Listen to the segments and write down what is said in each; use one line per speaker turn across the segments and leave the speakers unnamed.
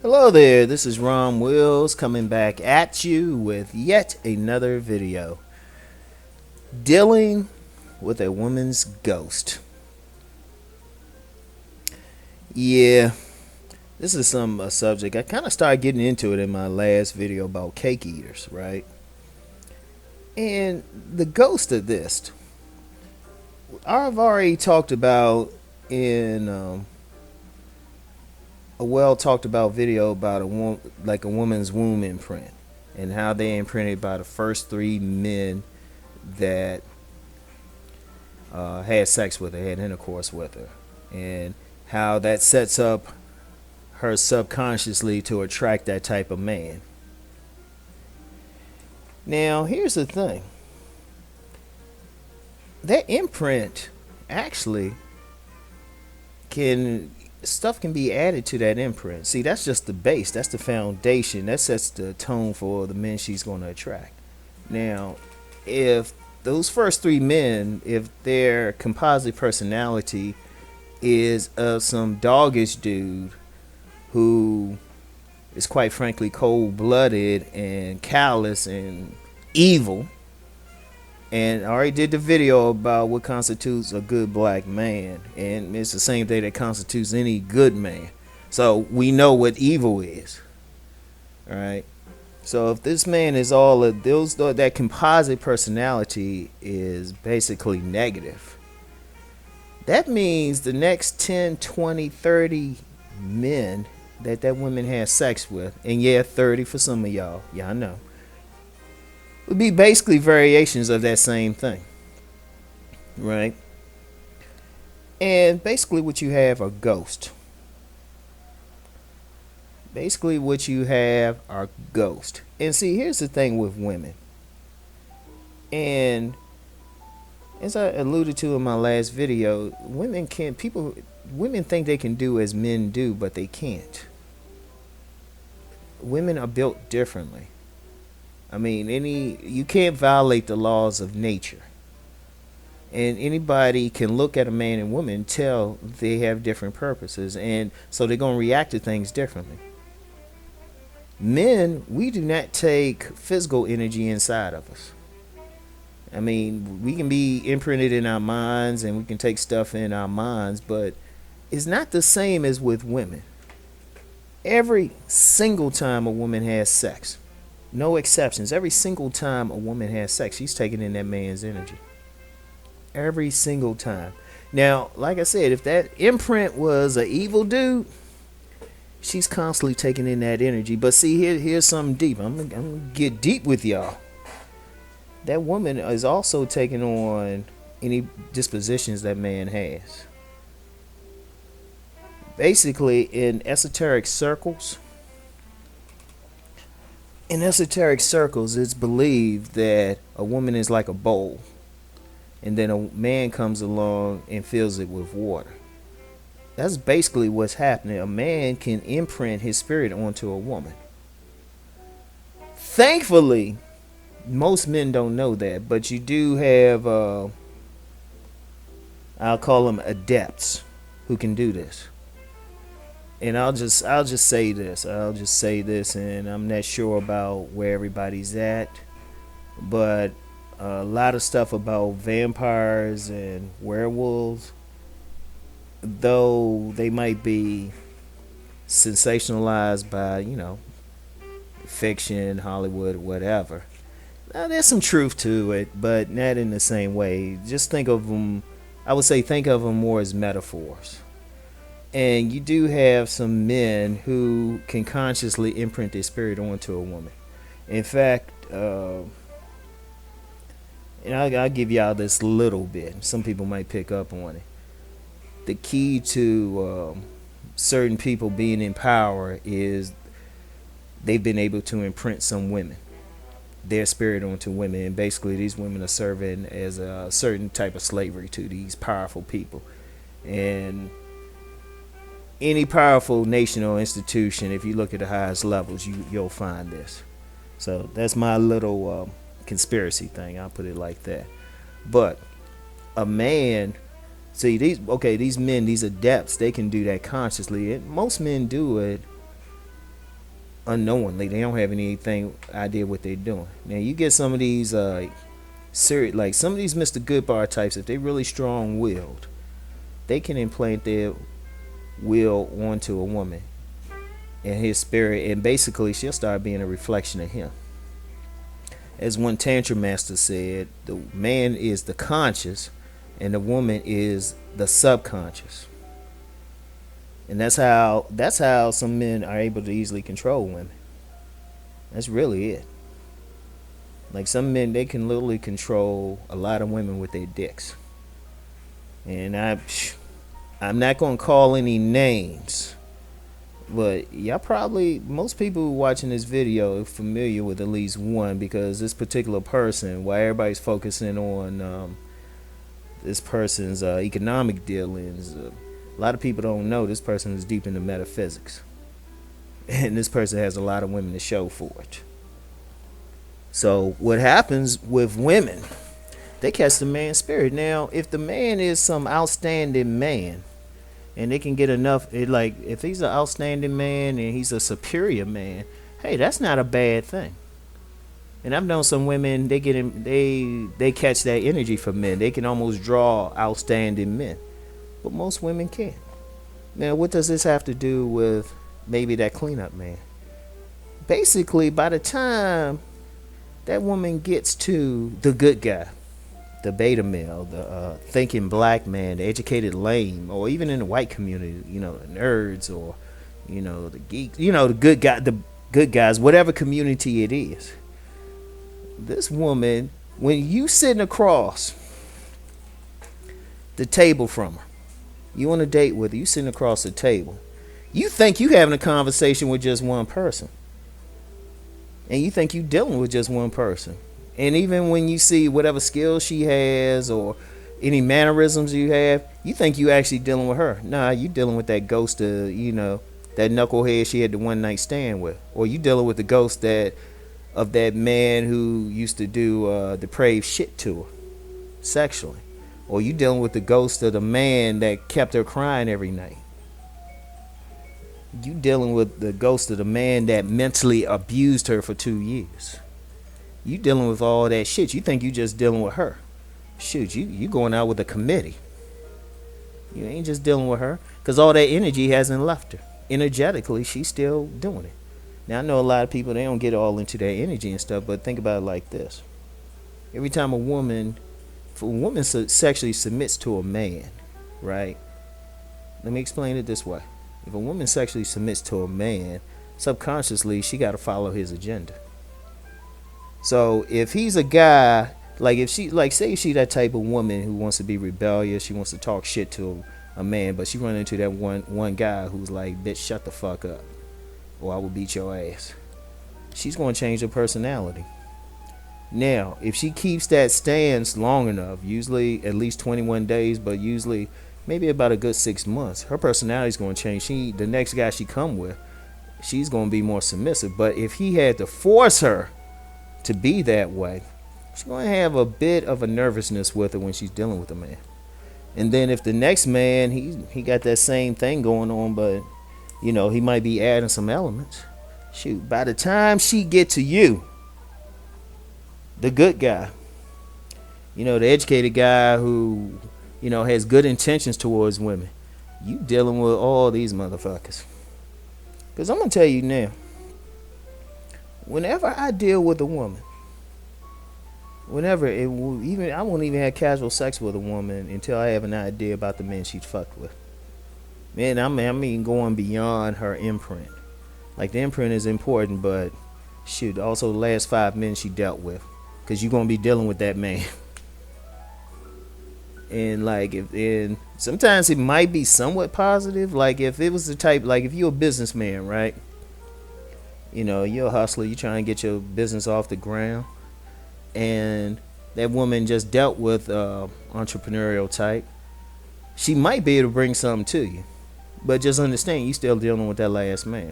Hello there, this is Ron Wills coming back at you with yet another video. Dealing with a woman's ghost. Yeah, this is a subject. I kind of started getting into it in my last video about cake eaters, right? And the ghost of this, I've already talked about in a well talked about video about a woman's womb imprint and how they imprinted by the first three men that had sex with her, had intercourse with her, and how that sets up her subconsciously to attract that type of man. Now, here's the thing, that imprint actually can be added to that imprint. See, that's just the base, that's the foundation, that sets the tone for the men she's going to attract. Now, if those first three men, if their composite personality is of some doggish dude who is quite frankly cold-blooded and callous and evil, and I already did the video about what constitutes a good black man, and it's the same thing that constitutes any good man, so we know what evil is. All right, so if this man is all of those, that composite personality is basically negative, that means the next 10, 20, 30 men that woman has sex with, and yeah, 30 for some of y'all, yeah, I know, would be basically variations of that same thing, right? And basically what you have are ghosts. Basically what you have are ghosts. And see, here's the thing with women. And as I alluded to in my last video, women think they can do as men do, but they can't. Women are built differently. I mean, you can't violate the laws of nature. And anybody can look at a man and woman and tell they have different purposes, and so they're going to react to things differently. Men, we do not take physical energy inside of us. I mean, we can be imprinted in our minds and we can take stuff in our minds, but it's not the same as with women. Every single time a woman has sex, no exceptions, every single time a woman has sex, she's taking in that man's energy. Every single time. Now, like I said, if that imprint was an evil dude, she's constantly taking in that energy. But see, here's something deep. I'm gonna get deep with y'all. That woman is also taking on any dispositions that man has. Basically, in esoteric circles, it's believed that a woman is like a bowl, and then a man comes along and fills it with water. That's basically what's happening. A man can imprint his spirit onto a woman. Thankfully, most men don't know that, but you do have, I'll call them adepts, who can do this. And I'll just say this, and I'm not sure about where everybody's at, but a lot of stuff about vampires and werewolves, though they might be sensationalized by, fiction, Hollywood, whatever. Now, there's some truth to it, but not in the same way. Just think of them, I would say, think of them more as metaphors. And you do have some men who can consciously imprint their spirit onto a woman. In fact, and I'll give y'all this little bit. Some people might pick up on it. The key to certain people being in power is they've been able to imprint some women, their spirit onto women, and basically these women are serving as a certain type of slavery to these powerful people. And any powerful nation or institution, if you look at the highest levels, you'll find this. So that's my little conspiracy thing, I'll put it like that. But a man, see, these men, these adepts, they can do that consciously, and most men do it unknowingly. They don't have anything idea what they're doing. Now you get some of these serious, like some of these Mr. Goodbar types, if they really strong willed, they can implant their will onto a woman and his spirit, and basically she'll start being a reflection of him. As one tantra master said, the man is the conscious and the woman is the subconscious. And that's how some men are able to easily control women. That's really it. Like some men, they can literally control a lot of women with their dicks. And I'm not gonna call any names, but y'all probably, most people watching this video are familiar with at least one, because this particular person, while everybody's focusing on this person's economic dealings, a lot of people don't know this person is deep into metaphysics, and this person has a lot of women to show for it. So what happens with women, they catch the man's spirit. Now if the man is some outstanding man and they can get enough, like if he's an outstanding man and he's a superior man, hey, that's not a bad thing. And I've known some women, they catch that energy from men. They can almost draw outstanding men, but most women can't. Now what does this have to do with maybe that cleanup man? Basically, by the time that woman gets to the good guy, the beta male, the thinking black man, the educated lame, or even in the white community, the nerds, or the geeks, the good guys, whatever community it is. This woman, when you sitting across the table from her, you on a date with her, you sitting across the table, you think you having a conversation with just one person, and you think you dealing with just one person. And even when you see whatever skills she has or any mannerisms you have, you think you actually dealing with her. Nah, you dealing with that ghost of, that knucklehead she had the one night stand with. Or you dealing with the ghost of that man who used to do depraved shit to her sexually. Or you dealing with the ghost of the man that kept her crying every night. You dealing with the ghost of the man that mentally abused her for 2 years. You dealing with all that shit. You think you just dealing with her. Shoot, you going out with a committee. You ain't just dealing with her, because all that energy hasn't left her. Energetically, she's still doing it. Now I know a lot of people, they don't get all into their energy and stuff, but think about it like this. Every time a woman sexually submits to a man, right? Let me explain it this way. If a woman sexually submits to a man, subconsciously she got to follow his agenda. So if he's a guy, like if she, like say she that type of woman who wants to be rebellious, she wants to talk shit to a man, but she run into that one guy who's like, bitch, shut the fuck up, or I will beat your ass. She's going to change her personality. Now, if she keeps that stance long enough, usually at least 21 days, but usually maybe about a good 6 months, her personality is going to change. The next guy she come with, she's going to be more submissive. But if he had to force her to be that way, she's going to have a bit of a nervousness with her when she's dealing with a man. And then if the next man, he got that same thing going on, but he might be adding some elements. Shoot, by the time she get to you, the good guy, the educated guy who has good intentions towards women, you dealing with all these motherfuckers. Because I'm gonna tell you now, whenever I deal with a woman, I won't even have casual sex with a woman until I have an idea about the men she's fucked with. Man, I mean going beyond her imprint. Like the imprint is important, but shoot, also the last 5 men she dealt with, because you're gonna be dealing with that man. And sometimes it might be somewhat positive. Like if it was the type, like if you're a businessman, right? You're a hustler, you're trying to get your business off the ground, and that woman just dealt with entrepreneurial type. She might be able to bring something to you, but just understand you still dealing with that last man.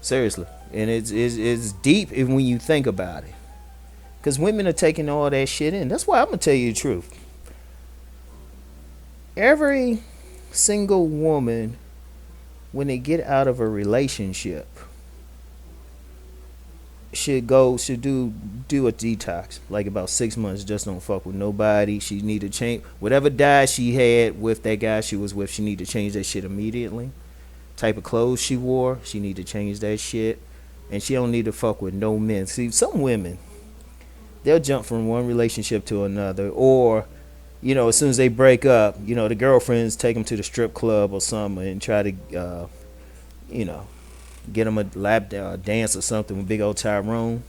Seriously, and it's deep when you think about it. Because women are taking all that shit in. That's why I'm going to tell you the truth. Every single woman when they get out of a relationship, should do a detox, like about 6 months. Just don't fuck with nobody. She need to change whatever diet she had with that guy she was with. She need to change that shit immediately. Type of clothes she wore, she need to change that shit. And she don't need to fuck with no men. See, some women, they'll jump from one relationship to another, or as soon as they break up, the girlfriends take them to the strip club or something and try to you know get them a lap dance or something with big old Tyrone.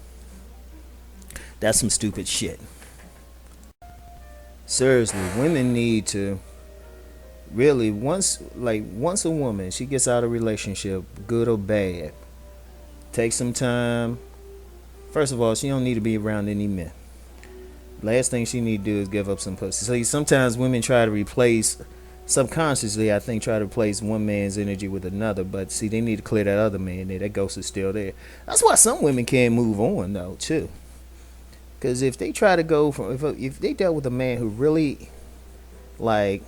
That's some stupid shit. Seriously, women need to really, once a woman she gets out of a relationship, good or bad, take some time. First of all, she don't need to be around any men. Last thing she need to do is give up some pussy. So sometimes women try to replace, subconsciously, I think, try to replace one man's energy with another. But see, they need to clear that other man there. That ghost is still there. That's why some women can't move on though too. Because if they try to go from, if they dealt with a man who really like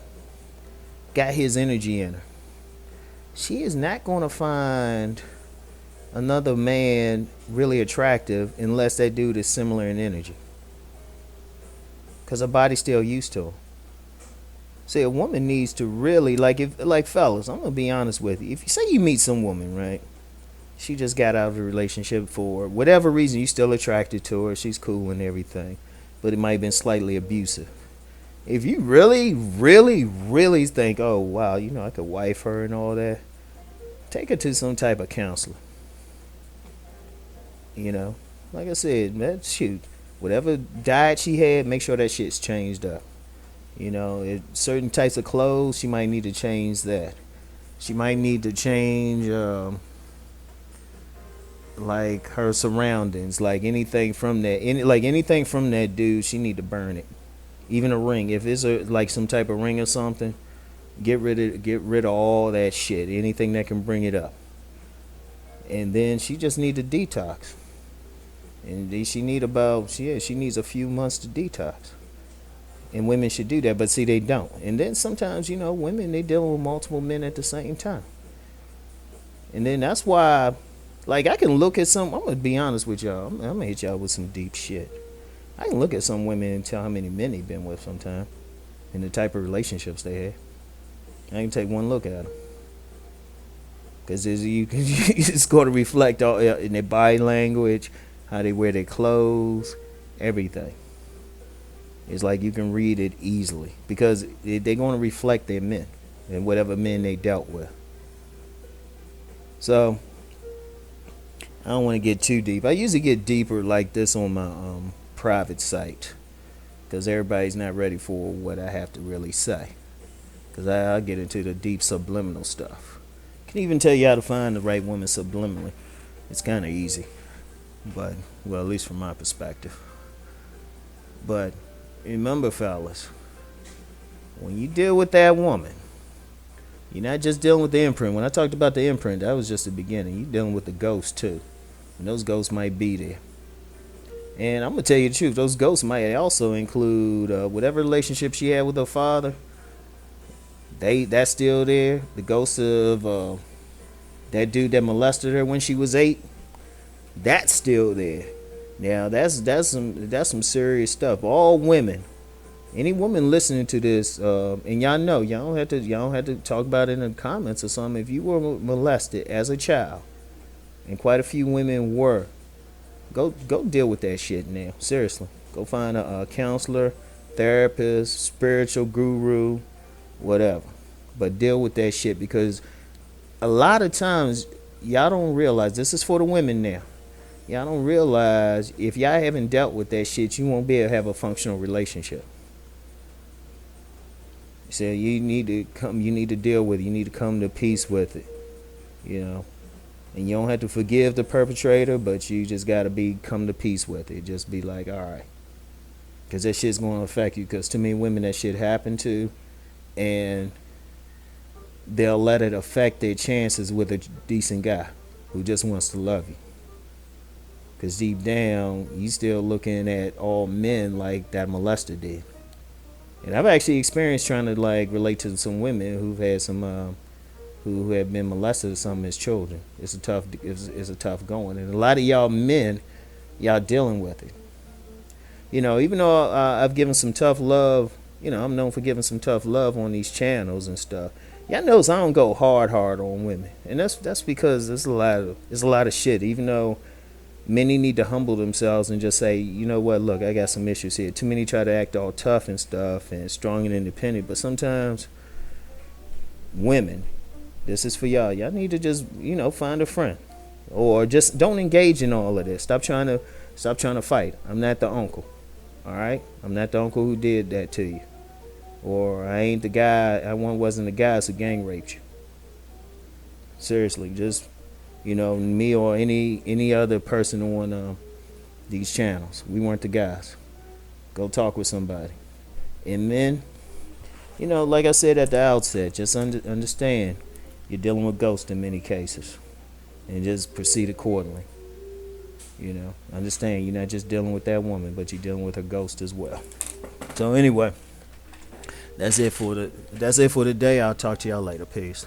got his energy in her, she is not going to find another man really attractive unless that dude is similar in energy. Because her body's still used to him. See, a woman needs to really, like fellas, I'm gonna be honest with you. If you say you meet some woman, right? She just got out of a relationship for whatever reason, you still attracted to her. She's cool and everything, but it might have been slightly abusive. If you really, really, really think, oh wow, I could wife her and all that, take her to some type of counselor. Like I said, man, shoot, whatever diet she had, make sure that shit's changed up. Certain types of clothes, she might need to change that. She might need to change, like her surroundings, like anything from that, anything from that dude, she need to burn it. Even a ring, if it's like some type of ring or something, get rid of all that shit, anything that can bring it up. And then she just need to detox. And she needs a few months to detox. And women should do that, but see, they don't. And then sometimes, women, they deal with multiple men at the same time. And then that's why, like, I can look at some, I'm going to be honest with y'all. I'm going to hit y'all with some deep shit. I can look at some women and tell how many men they've been with sometimes and the type of relationships they have. I can take one look at them. Because it's going to reflect all in their body language, how they wear their clothes, everything. It's like you can read it easily because they're going to reflect their men and whatever men they dealt with. So I don't want to get too deep. I usually get deeper like this on my private site because everybody's not ready for what I have to really say. Because I get into the deep subliminal stuff. I can even tell you how to find the right woman subliminally. It's kind of easy, but well, at least from my perspective. But remember, fellas, when you deal with that woman, you're not just dealing with the imprint. When I talked about the imprint, that was just the beginning. You're dealing with the ghosts too, and those ghosts might be there. And I'm gonna tell you the truth, those ghosts might also include whatever relationship she had with her father. That's still there. The ghost of that dude that molested her when she was 8, that's still there. Now that's some serious stuff. All women, any woman listening to this, and y'all know y'all don't have to talk about it in the comments or something. If you were molested as a child, and quite a few women were, go deal with that shit now. Seriously, go find a counselor, therapist, spiritual guru, whatever. But deal with that shit because a lot of times y'all don't realize, this is for the women now. Y'all don't realize if y'all haven't dealt with that shit, you won't be able to have a functional relationship. So you need to deal with it. You need to come to peace with it. And you don't have to forgive the perpetrator, but you just gotta come to peace with it. Just be like, all right. Because that shit's gonna affect you. Because too many women that shit happened to, and they'll let it affect their chances with a decent guy who just wants to love you. Because deep down, you still looking at all men like that molester did. And I've actually experienced trying to relate to some women who've had some who have been molested or some of his children. It's a tough going, and a lot of y'all men, y'all dealing with it. Even though I've given some tough love, I'm known for giving some tough love on these channels and stuff. Y'all knows I don't go hard on women, and that's because there's a lot of shit. Even though many need to humble themselves and just say, you know what, look, I got some issues here. Too many try to act all tough and stuff and strong and independent, but sometimes women, this is for y'all. Y'all need to just, find a friend, or just don't engage in all of this. Stop trying to fight. I'm not the uncle. All right, I'm not the uncle who did that to you, or I ain't the guy. Wasn't the guy who gang raped you. Seriously, just me or any other person on these channels. We weren't the guys. Go talk with somebody. And men, like I said at the outset, just understand you're dealing with ghosts in many cases, and just proceed accordingly. Understand you're not just dealing with that woman, but you're dealing with her ghost as well. So anyway, that's it for the day. I'll talk to y'all later. Peace.